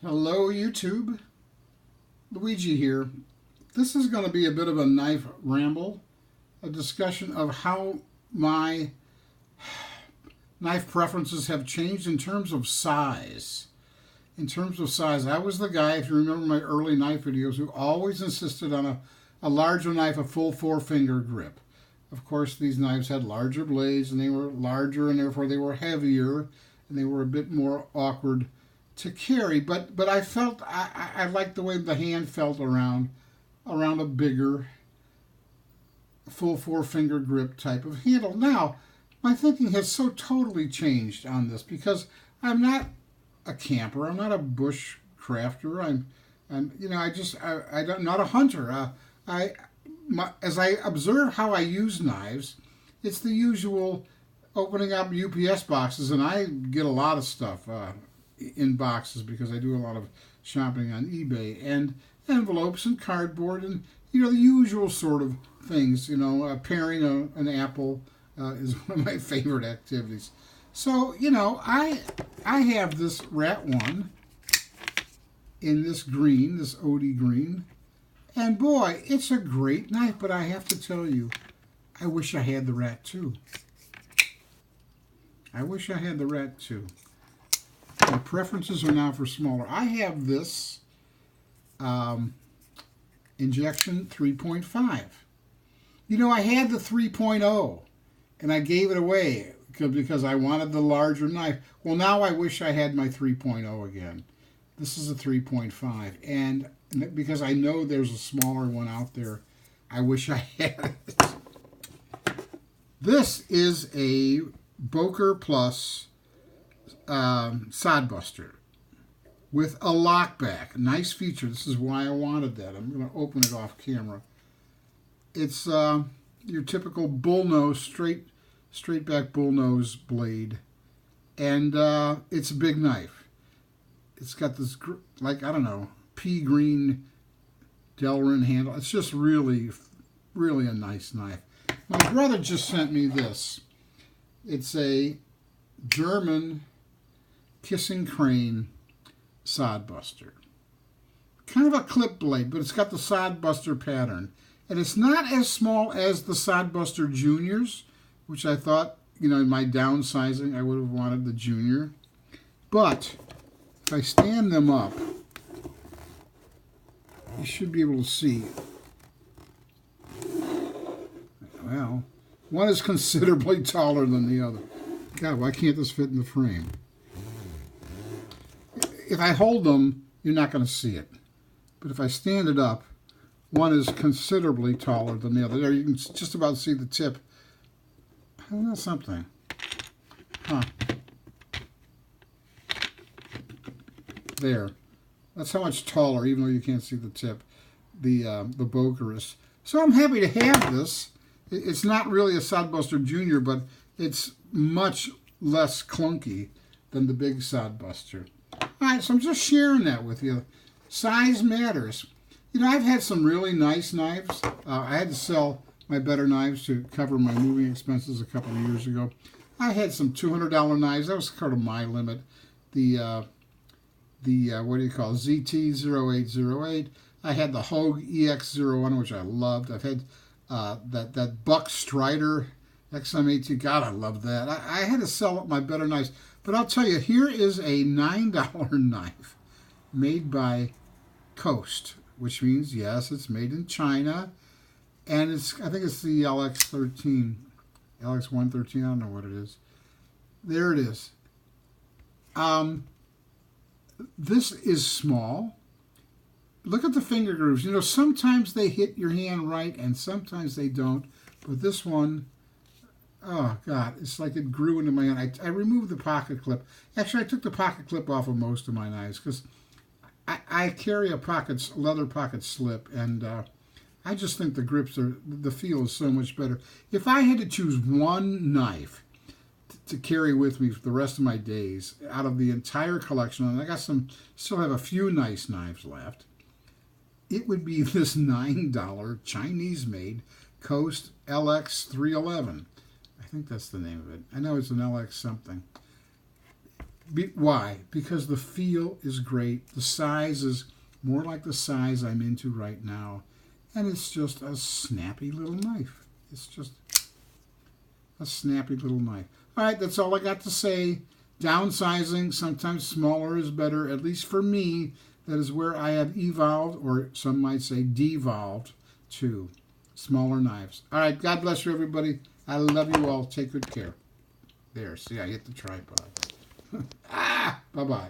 Hello YouTube, Luigi here. This is going to be a bit of a knife ramble, a discussion of how my knife preferences have changed in terms of size. I was the guy, if you remember my early knife videos, who always insisted on a larger knife, a full 4-finger grip. Of course, these knives had larger blades and they were larger and therefore they were heavier and they were a bit more awkward to carry. But I felt I liked the way the hand felt around a bigger full 4-finger grip type of handle. Now, my thinking has so totally changed on this because I'm not a camper. I'm not a bush crafter. I'm not a hunter. As I observe how I use knives, it's the usual opening up UPS boxes, and I get a lot of stuff in boxes because I do a lot of shopping on eBay, and envelopes and cardboard and the usual sort of things. Paring an apple is one of my favorite activities. So I have this Rat One in this green, this OD green, and boy, it's a great knife. But I have to tell you, I wish I had the Rat 2. I wish I had the Rat 2. My preferences are now for smaller. I have this Injection 3.5. I had the 3.0 and I gave it away because I wanted the larger knife. Well, now I wish I had my 3.0 again. This is a 3.5, and because I know there's a smaller one out there, I wish I had it. This is a Boker Plus Sodbuster with a lockback. Nice feature. This is why I wanted that. I'm going to open it off camera. It's your typical bullnose, straight back bullnose blade, and it's a big knife. It's got this, pea green Delrin handle. It's just really, really a nice knife. My brother just sent me this. It's a German Kissing Crane Sodbuster. Kind of a clip blade, but it's got the Sodbuster pattern. And it's not as small as the Sodbuster Juniors, which I thought, in my downsizing, I would have wanted the Junior. But if I stand them up, you should be able to see. Well, one is considerably taller than the other. God, why can't this fit in the frame? If I hold them, you're not going to see it. But if I stand it up, one is considerably taller than the other. There, you can just about see the tip. I don't know something. Huh. There. That's how much taller, even though you can't see the tip, the Boker is. So I'm happy to have this. It's not really a Sodbuster Junior, but it's much less clunky than the big Sodbuster. All right, so I'm just sharing that with you. Size matters. I've had some really nice knives. I had to sell my better knives to cover my moving expenses a couple of years ago. I had some $200 knives. That was kind of my limit. The what do you call it? ZT0808. I had the Hogue EX01, which I loved. I've had that Buck Strider XM18. God, I love that. I had to sell my better knives. But I'll tell you, here is a $9 knife made by Coast, which means, yes, it's made in China. And I think it's the LX113. I don't know what it is. There it is. This is small. Look at the finger grooves. Sometimes they hit your hand right and sometimes they don't. But this one, oh God, it's like it grew into my hand. I removed the pocket clip. Actually, I took the pocket clip off of most of my knives because I carry a leather pocket slip, and I just think the feel is so much better. If I had to choose one knife to carry with me for the rest of my days out of the entire collection, and I got still have a few nice knives left, it would be this $9 Chinese-made Coast LX311. I think that's the name of it. I know it's an LX something. Why? Because the feel is great. The size is more like the size I'm into right now. And it's just a snappy little knife. It's just a snappy little knife. All right, that's all I got to say. Downsizing, sometimes smaller is better, at least for me. That is where I have evolved, or some might say devolved, to smaller knives. All right, God bless you, everybody. I love you all. Take good care. There, see, I hit the tripod. Bye-bye.